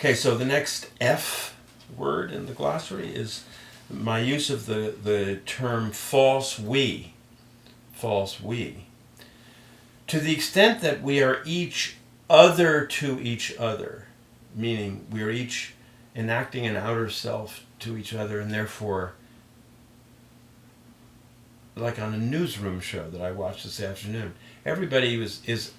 Okay, so the next F word in the glossary is my use of the term false we. False we. To the extent that we are each other to each other, meaning we are each enacting an outer self to each other, and therefore, like on a newsroom show that I watched this afternoon, everybody is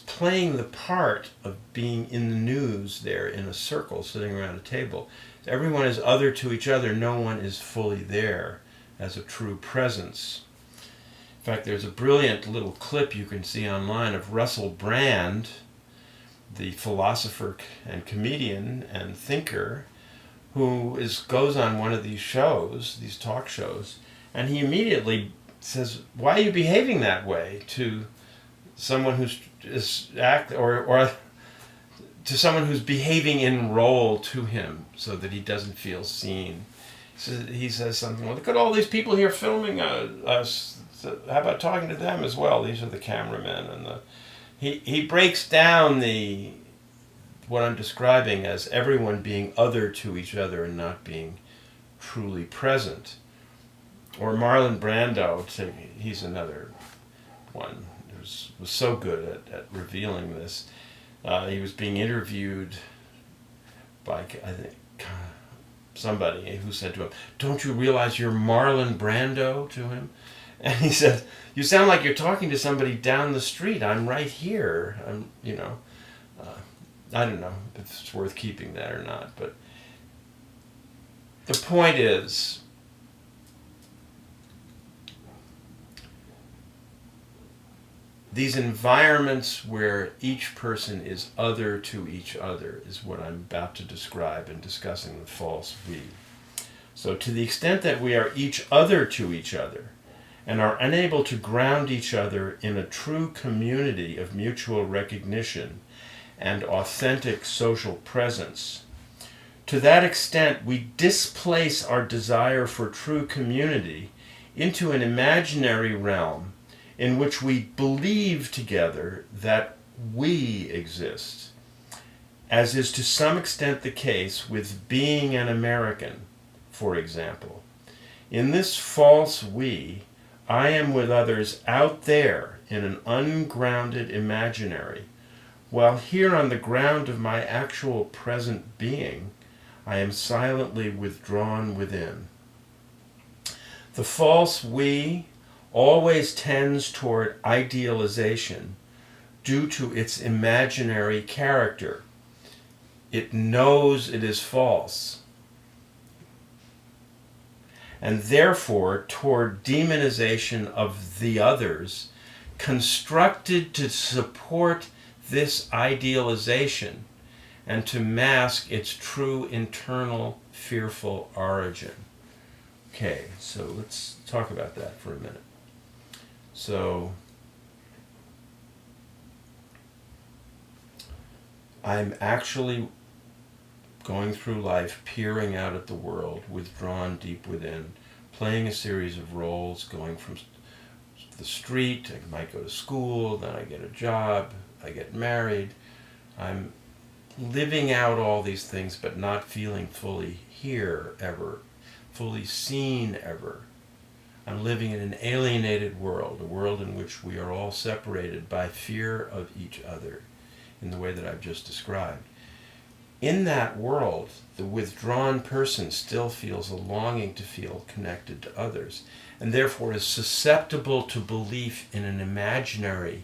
playing the part of being in the news there in a circle sitting around a table. Everyone is other to each other. No one is fully there as a true presence. In fact, there's a brilliant little clip you can see online of Russell Brand, the philosopher and comedian and thinker, who goes on one of these shows, these talk shows, and he immediately says, "Why are you behaving that way?" to someone who's or to someone who's behaving in role to him so that he doesn't feel seen. So he says something, well, look at all these people here filming us. So how about talking to them as well? These are the cameramen. And he breaks down what I'm describing as everyone being other to each other and not being truly present. Or Marlon Brando, he's another one who was so good at revealing this. He was being interviewed by, I think, somebody who said to him, "Don't you realize you're Marlon Brando?" to him. And he said, "You sound like you're talking to somebody down the street. I'm right here." I don't know if it's worth keeping that or not, but the point is, these environments where each person is other to each other is what I'm about to describe in discussing the false we. So to the extent that we are each other to each other and are unable to ground each other in a true community of mutual recognition and authentic social presence, to that extent we displace our desire for true community into an imaginary realm in which we believe together that we exist, as is to some extent the case with being an American, for example. In this false we, I am with others out there in an ungrounded imaginary, while here on the ground of my actual present being, I am silently withdrawn within. The false we always tends toward idealization due to its imaginary character. It knows it is false, and therefore toward demonization of the others, constructed to support this idealization and to mask its true internal fearful origin. Okay, so let's talk about that for a minute. So, I'm actually going through life, peering out at the world, withdrawn deep within, playing a series of roles, going from the street, I might go to school, then I get a job, I get married. I'm living out all these things, but not feeling fully here ever, fully seen ever. I'm living in an alienated world, a world in which we are all separated by fear of each other in the way that I've just described. In that world, the withdrawn person still feels a longing to feel connected to others, and therefore is susceptible to belief in an imaginary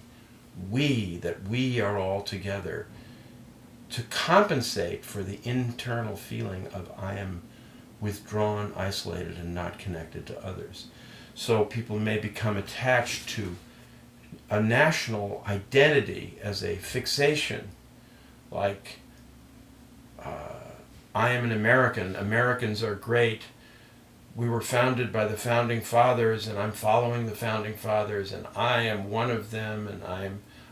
we, that we are all together, to compensate for the internal feeling of I am withdrawn, isolated, and not connected to others. So people may become attached to a national identity as a fixation, like I am an American, Americans are great, we were founded by the Founding Fathers, and I'm following the Founding Fathers, and I am one of them, and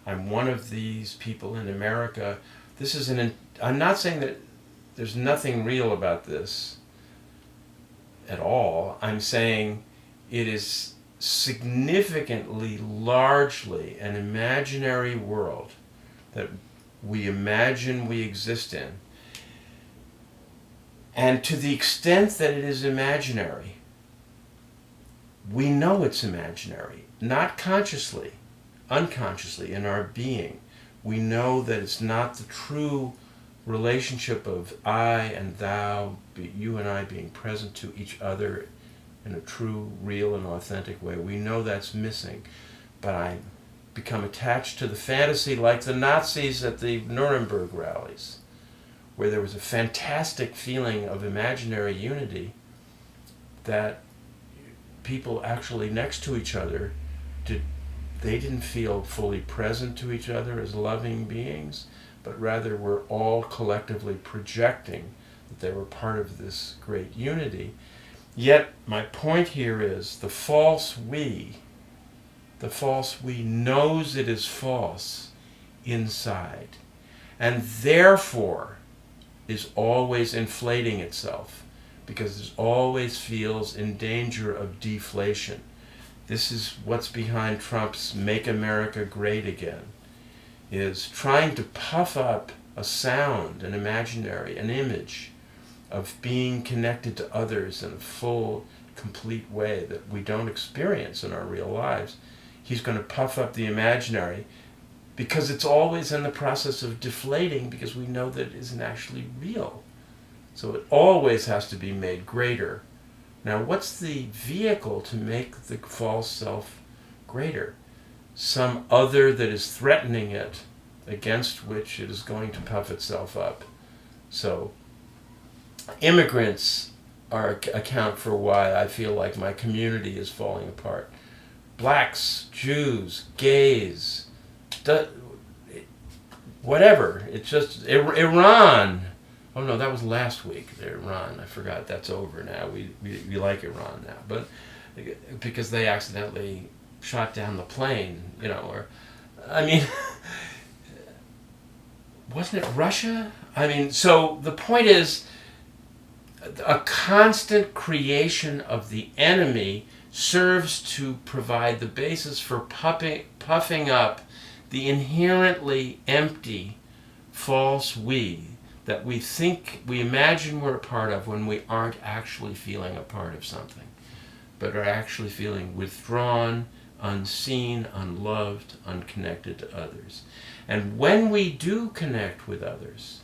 I'm one of these people in America. This is I'm not saying that there's nothing real about this at all. I'm saying it is significantly, largely an imaginary world that we imagine we exist in. And to the extent that it is imaginary, we know it's imaginary, not consciously, unconsciously in our being. We know that it's not the true relationship of I and thou, you and I being present to each other in a true, real, and authentic way. We know that's missing. But I become attached to the fantasy like the Nazis at the Nuremberg rallies, where there was a fantastic feeling of imaginary unity that people actually next to each other they didn't feel fully present to each other as loving beings, but rather were all collectively projecting that they were part of this great unity. Yet my point here is the false we knows it is false inside, and therefore is always inflating itself, because it always feels in danger of deflation. This is what's behind Trump's Make America Great Again, is trying to puff up a sound, an imaginary, an image of being connected to others in a full, complete way that we don't experience in our real lives. He's going to puff up the imaginary because it's always in the process of deflating, because we know that it isn't actually real. So it always has to be made greater. Now, what's the vehicle to make the false self greater? Some other that is threatening it, against which it is going to puff itself up. So immigrants account for why I feel like my community is falling apart. Blacks, Jews, gays, whatever. It's just Iran. Oh no, that was last week. Iran, I forgot. That's over now. We like Iran now, but because they accidentally shot down the plane, or I mean, wasn't it Russia? I mean, so the point is, a constant creation of the enemy serves to provide the basis for puffing up the inherently empty, false we that we imagine we're a part of when we aren't actually feeling a part of something, but are actually feeling withdrawn, unseen, unloved, unconnected to others. And when we do connect with others,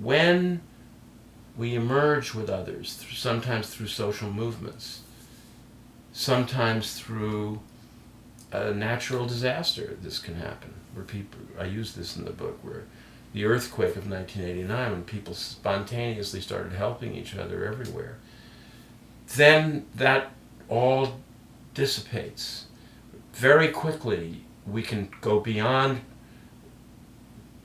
when we emerge with others, sometimes through social movements, sometimes through a natural disaster, this can happen, where people, I use this in the book, where the earthquake of 1989, when people spontaneously started helping each other everywhere, then that all dissipates. Very quickly, we can go beyond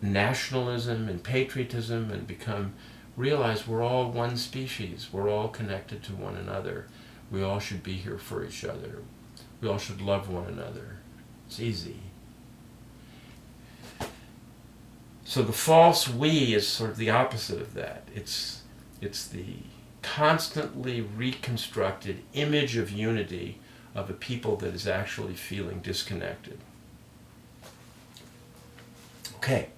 nationalism and patriotism and realize we're all one species. We're all connected to one another. We all should be here for each other. We all should love one another. It's easy. So the false we is sort of the opposite of that. It's the constantly reconstructed image of unity of a people that is actually feeling disconnected. Okay.